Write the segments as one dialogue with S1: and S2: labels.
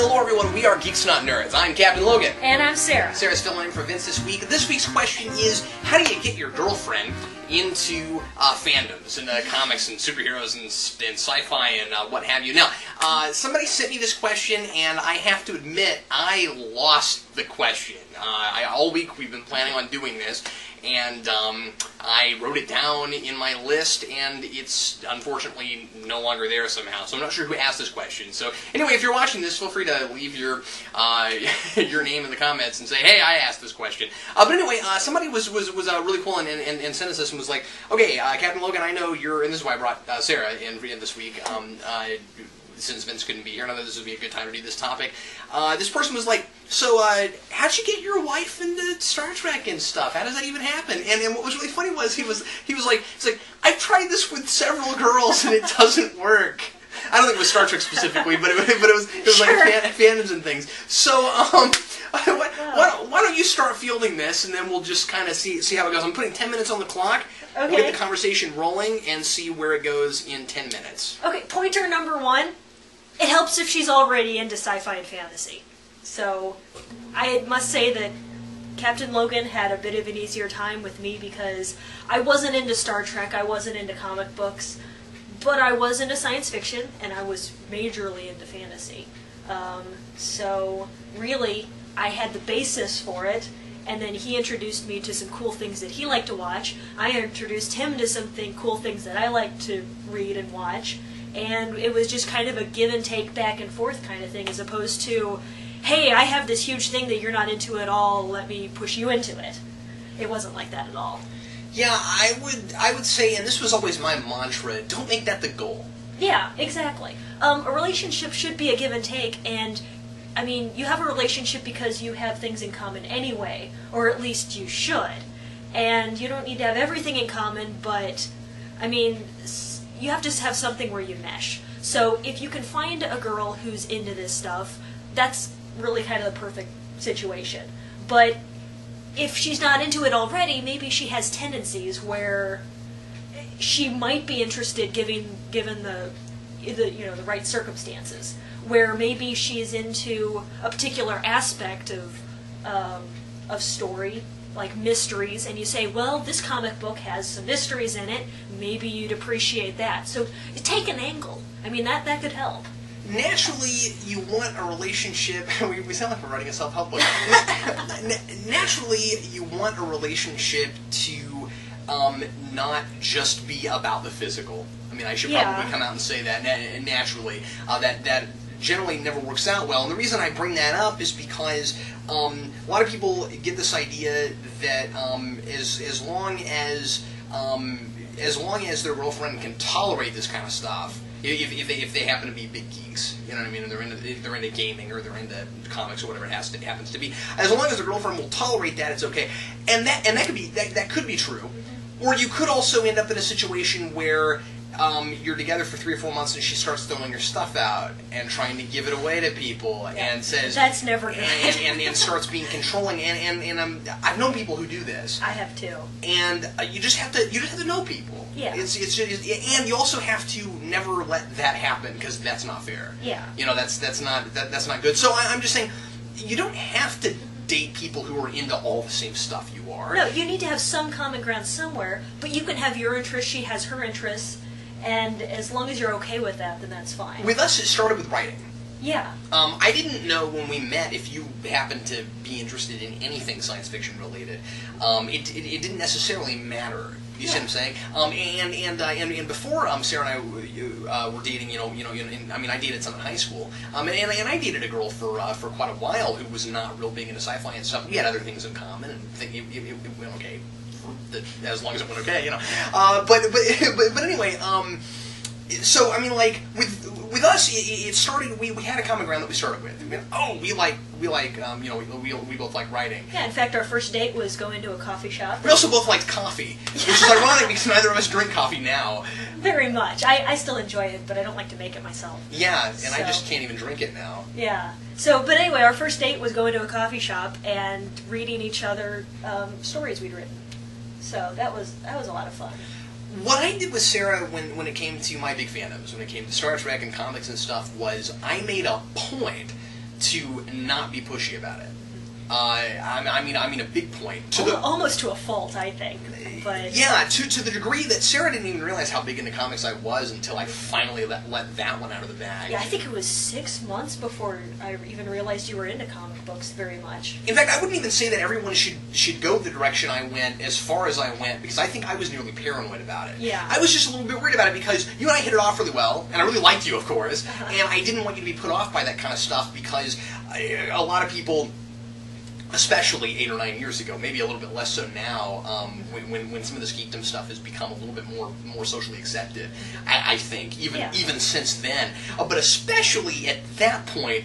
S1: Hello everyone, we are Geeks Not Nerds. I'm Captain Logan.
S2: And I'm Sarah.
S1: Sarah's filling in for Vince this week. This week's question is, how do you get your girlfriend into fandoms, into comics and superheroes and sci-fi and what have you? Now, somebody sent me this question, and I have to admit, I lost the question. All week we've been planning on doing this, and I wrote it down in my list, and it's unfortunately no longer there somehow. So I'm not sure who asked this question. So anyway, if you're watching this, feel free to leave your your name in the comments and say, "Hey, I asked this question." But anyway, somebody was really cool and sent us this and was like, "Okay, Captain Logan, I know you're," and this is why I brought Sarah in this week. Since Vince couldn't be here, and I thought this would be a good time to do this topic. This person was like, so, how'd you get your wife into Star Trek and stuff? How does that even happen? And what was really funny was, he was like, I've tried this with several girls and it doesn't work. I don't think it was Star Trek specifically, but it was sure. Like fandoms and things. So, why don't you start fielding this, and then we'll just kind of see how it goes. I'm putting 10 minutes on the clock. Okay. We'll get the conversation rolling and see where it goes in 10 minutes.
S2: Okay, pointer number one. It helps if she's already into sci-fi and fantasy. So, I must say that Captain Logan had a bit of an easier time with me because I wasn't into Star Trek, I wasn't into comic books, but I was into science fiction, and I was majorly into fantasy. So, really, I had the basis for it, and then he introduced me to some cool things that he liked to watch. I introduced him to some cool things that I liked to read and watch. And it was just kind of a give and take, back and forth kind of thing, as opposed to, hey, I have this huge thing that you're not into at all, let me push you into it. It wasn't like that at all.
S1: Yeah, I would say, and this was always my mantra, don't make that the goal.
S2: Yeah, exactly. A relationship should be a give and take, and, I mean, you have a relationship because you have things in common anyway, or at least you should. And you don't need to have everything in common, but, I mean, you have to have something where you mesh. So if you can find a girl who's into this stuff, that's really kind of the perfect situation. But if she's not into it already, maybe she has tendencies where she might be interested given the right circumstances. Where maybe she's into a particular aspect of story, like mysteries, and you say, well, this comic book has some mysteries in it, maybe you'd appreciate that. So take an angle. I mean, that could help.
S1: Naturally, you want a relationship, we sound like we're writing a self-help book. Naturally, you want a relationship to not just be about the physical. I mean, I should probably come out and say that naturally. That generally never works out well, and the reason I bring that up is because a lot of people get this idea that as long as their girlfriend can tolerate this kind of stuff, if they happen to be big geeks, you know what I mean, and they're into gaming or they're into comics or whatever it happens to be, as long as their girlfriend will tolerate that, it's okay, and that could be true, or you could also end up in a situation where you're together for 3 or 4 months and she starts throwing your stuff out and trying to give it away to people and says
S2: that's never good
S1: and starts being controlling and I've known people who do this.
S2: I have too.
S1: And you just have to know people.
S2: Yeah.
S1: And you also have to never let that happen because that's not fair.
S2: Yeah.
S1: You know, that's not good. So I'm just saying, you don't have to date people who are into all the same stuff you are.
S2: No, you need to have some common ground somewhere, but you can have your interests, she has her interests. And as long as you're okay with that, then that's fine.
S1: With us, it started with writing.
S2: Yeah.
S1: I didn't know when we met if you happened to be interested in anything science fiction related. It didn't necessarily matter. You see what I'm saying? And before Sarah and I were dating, I mean, I dated some in high school, and I dated a girl for quite a while who was not real big into sci-fi and stuff. We had other things in common, and it went okay. As long as it went okay, but anyway, so I mean, like with us, it started. We had a common ground that we started with. I mean, we both like writing.
S2: Yeah, in fact, our first date was going to a coffee shop.
S1: We also both liked coffee, which is ironic because neither of us drink coffee now.
S2: Very much. I still enjoy it, but I don't like to make it myself.
S1: Yeah, and I just can't even drink it now.
S2: Yeah. So, but anyway, our first date was going to a coffee shop and reading each other stories we'd written. So that was a lot of fun.
S1: What I did with Sarah when it came to my big fandoms, when it came to Star Trek and comics and stuff, was I made a point to not be pushy about it. I mean, a big point.
S2: Almost to a fault, I think. But
S1: yeah, to the degree that Sarah didn't even realize how big into comics I was until I finally let that one out of the bag.
S2: Yeah, I think it was 6 months before I even realized you were into comic books very much.
S1: In fact, I wouldn't even say that everyone should go the direction I went as far as I went, because I think I was nearly paranoid about it.
S2: Yeah.
S1: I was just a little bit worried about it because you and I hit it off really well, and I really liked you, of course, and I didn't want you to be put off by that kind of stuff because a lot of people, especially 8 or 9 years ago, maybe a little bit less so now, when some of this geekdom stuff has become a little bit more socially accepted, I think, even since then. But especially at that point,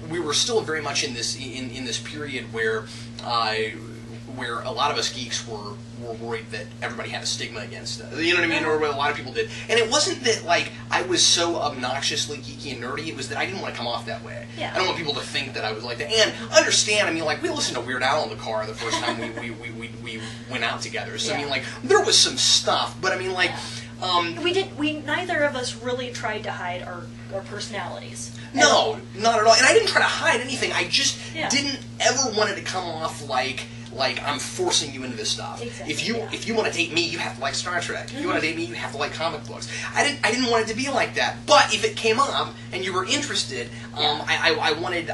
S1: we were still very much in this period where a lot of us geeks were worried that everybody had a stigma against us. You know what I mean? Or what a lot of people did. And it wasn't that, like, I was so obnoxiously geeky and nerdy, it was that I didn't want to come off that way.
S2: Yeah.
S1: I don't want people to think that I was like that. And understand, I mean, like, we listened to Weird Al in the car the first time we went out together. So, I mean, like, there was some stuff, but I mean, like...
S2: neither of us really tried to hide our personalities.
S1: No, not at all. And I didn't try to hide anything. I just didn't ever want it to come off like I'm forcing you into this stuff.
S2: Exactly,
S1: if you want to date me, you have to like Star Trek. If you want to date me, you have to like comic books. I didn't want it to be like that. But if it came up and you were interested, I wanted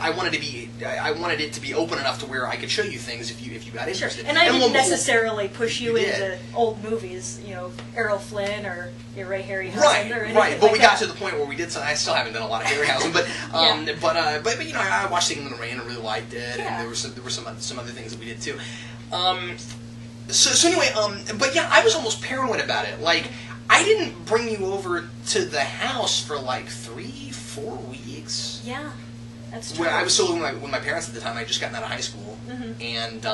S1: it to be open enough to where I could show you things if you got interested.
S2: And I didn't necessarily push you into old movies, you know, Errol Flynn or Ray Harryhausen or anything
S1: Right. But
S2: like
S1: we got to the point where we did. I still haven't done a lot of Harryhausen, but you know, I watched Singing in the Rain and really liked it, and there were some other things that we did too. So anyway, but yeah, I was almost paranoid about it. Like, I didn't bring you over to the house for like 3-4 weeks.
S2: Yeah, that's true.
S1: When I was still living with my parents at the time. I had just gotten out of high school, and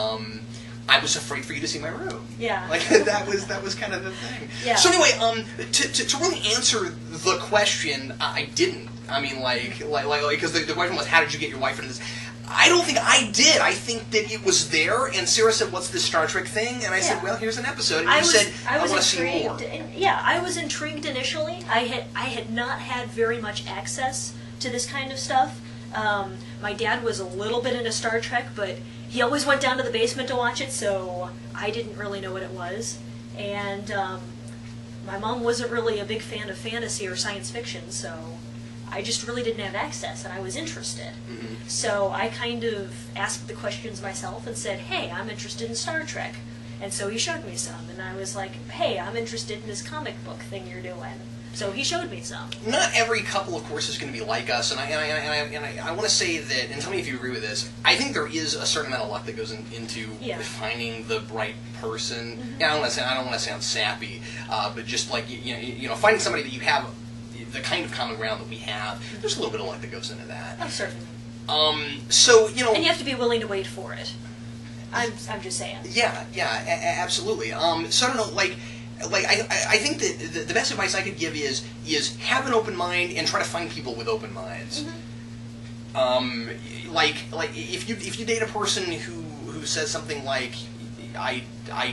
S1: I was afraid for you to see my room.
S2: Yeah,
S1: like that was kind of the thing. Yeah. So anyway, to really answer the question, I didn't. I mean, like because the question was, how did you get your wife into this? I don't think I did. I think that it was there, and Sarah said, "What's this Star Trek thing?" And I said, "Well, here's an episode." And you said, "I want to see more."
S2: Yeah, I was intrigued initially. I had not had very much access to this kind of stuff. My dad was a little bit into Star Trek, but he always went down to the basement to watch it, so I didn't really know what it was. And my mom wasn't really a big fan of fantasy or science fiction, so I just really didn't have access, and I was interested. So I kind of asked the questions myself and said, hey, I'm interested in Star Trek. And so he showed me some, and I was like, hey, I'm interested in this comic book thing you're doing. So he showed me some.
S1: Not every couple, of course, is going to be like us, and I want to say that, and tell me if you agree with this, I think there is a certain amount of luck that goes into finding the right person. Yeah, I don't want to sound sappy, but just like, you know, finding somebody that you have the kind of common ground that we have, there's a little bit of luck that goes into that.
S2: Oh, certainly.
S1: So, you know...
S2: And you have to be willing to wait for it. I'm just saying.
S1: Yeah, absolutely. So I don't know, like I think that the best advice I could give is have an open mind and try to find people with open minds. Like if you date a person who says something like, I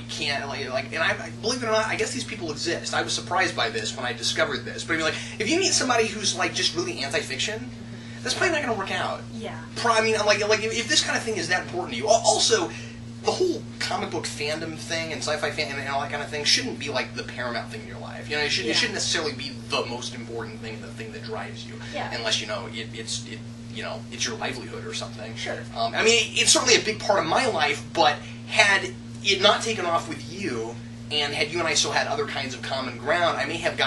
S1: can't, like, and I believe it or not, I guess these people exist. I was surprised by this when I discovered this. But I mean, like, if you meet somebody who's like just really anti-fiction, that's probably not going to work out.
S2: Yeah.
S1: I mean, like if this kind of thing is that important to you, also, the whole comic book fandom thing and sci-fi fandom and all that kind of thing shouldn't be like the paramount thing in your life. You know, it shouldn't necessarily be the most important thing, the thing that drives you, unless you know it's your livelihood or something.
S2: Sure.
S1: I mean, it's certainly a big part of my life, but had it not taken off with you, and had you and I still had other kinds of common ground, I may have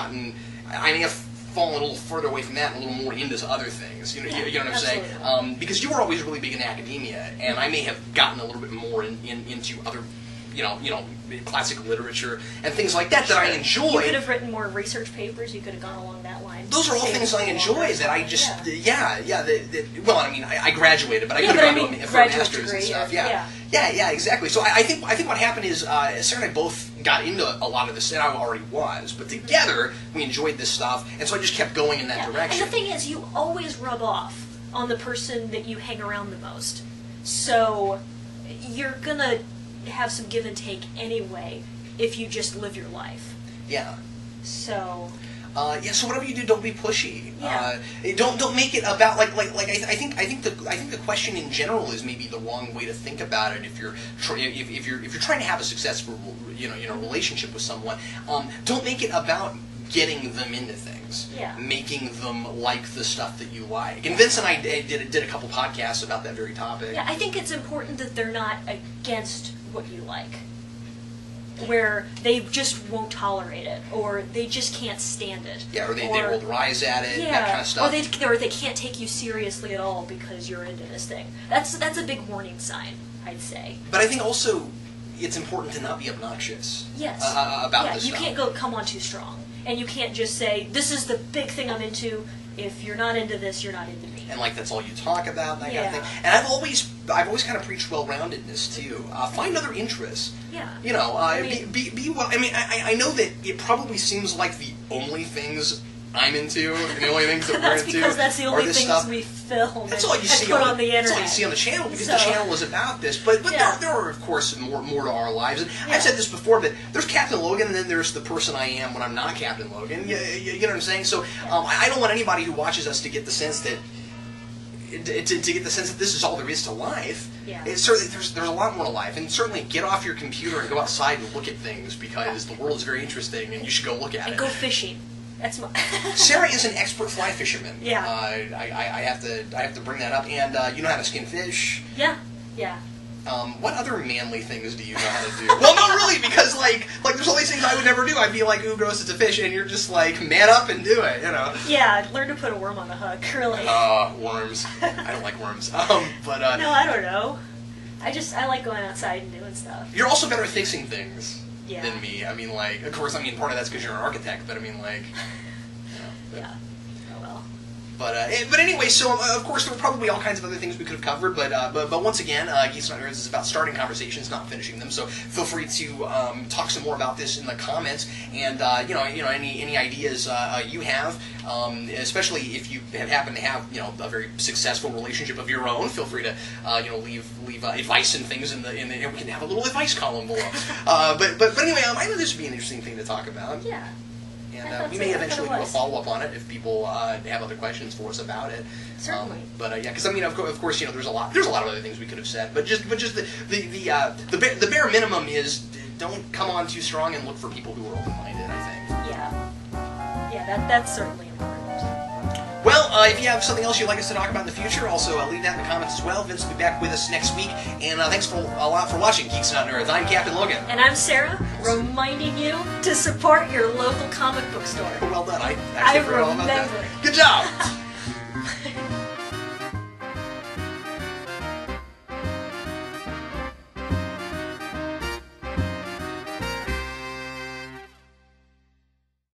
S1: fallen a little further away from that and a little more into other things. You know what I'm saying? Because you were always really big in academia, and I may have gotten a little bit more into other, you know, classic literature and things like that that I enjoy.
S2: You could have written more research papers. You could have gone along that line.
S1: Those are all things I enjoy that I just, well, I mean, I graduated, but I could have gone for a master's and stuff. Yeah, exactly. So I think what happened is Sarah and I both got into a lot of this, and I already was, but together we enjoyed this stuff, and so I just kept going in that direction.
S2: And the thing is, you always rub off on the person that you hang around the most. So you're gonna have some give and take anyway if you just live your life.
S1: Yeah.
S2: So.
S1: So whatever you do, don't be pushy.
S2: Yeah.
S1: Don't make it about like I think I think the question in general is maybe the wrong way to think about it. If you're trying to have a successful relationship with someone, don't make it about getting them into things, making them like the stuff that you like. And Vince and I did a couple podcasts about that very topic.
S2: Yeah, I think it's important that they're not against what you like, where they just won't tolerate it, or they just can't stand it.
S1: Yeah, or they roll their eyes at it, that kind of stuff.
S2: Or they can't take you seriously at all because you're into this thing. That's a big warning sign, I'd say.
S1: But I think also it's important to not be obnoxious about this stuff.
S2: You can't come on too strong. And you can't just say, this is the big thing I'm into. If you're not into this, you're not into me.
S1: And like that's all you talk about, that kind of thing. And I've always kind of preached well-roundedness too. Find other interests.
S2: Yeah.
S1: You know, be well. I mean, I know that it probably seems like the only things I'm into, and the only things that we're into,
S2: because that's the only things we film. That's all you see
S1: on
S2: the internet.
S1: That's all you see on the channel, because the channel is about this. But there are of course more to our lives. And I've said this before, but there's Captain Logan, and then there's the person I am when I'm not Captain Logan. You know what I'm saying? So I don't want anybody who watches us to get the sense that this is all there is to life.
S2: Yeah.
S1: It's certainly there's a lot more to life, and certainly get off your computer and go outside and look at things, because the world is very interesting, and you should go look at it.
S2: And go fishing. That's my
S1: Sarah is an expert fly fisherman.
S2: Yeah.
S1: I have to bring that up, and you know how to skin fish.
S2: Yeah. Yeah.
S1: What other manly things do you know how to do? Well, no, really, because like there's all these things I would never do. I'd be like, ooh, gross, it's a fish, and you're just like, man up and do it, you know.
S2: Yeah, learn to put a worm on the hook, really.
S1: Worms. I don't like worms.
S2: No, I don't know. I like going outside and doing stuff.
S1: You're also better at fixing things.
S2: Yeah.
S1: Than me. I mean, like, of course, part of that's because you're an architect, but I mean, like,
S2: yeah. Oh well.
S1: But anyway, so of course there were probably all kinds of other things we could have covered, but once again, Geeks Not Nerds is about starting conversations, not finishing them. So feel free to talk some more about this in the comments, and any ideas you have, especially if you happen to have a very successful relationship of your own. Feel free to leave advice and things and we can have a little advice column below. But anyway, I know this would be an interesting thing to talk about.
S2: Yeah.
S1: And we may eventually do a follow-up on it if people have other questions for us about it.
S2: Certainly.
S1: Because of course, there's a lot of other things we could have said, but just the bare minimum is don't come on too strong and look for people who are open-minded, I think.
S2: Yeah, that's certainly important.
S1: Well, if you have something else you'd like us to talk about in the future, also leave that in the comments as well. Vince will be back with us next week, and thanks a lot for watching Geeks Not Nerds. I'm Captain Logan.
S2: And I'm Sarah, reminding you to support your local comic book store.
S1: Well done. I actually forgot all about that. Good job!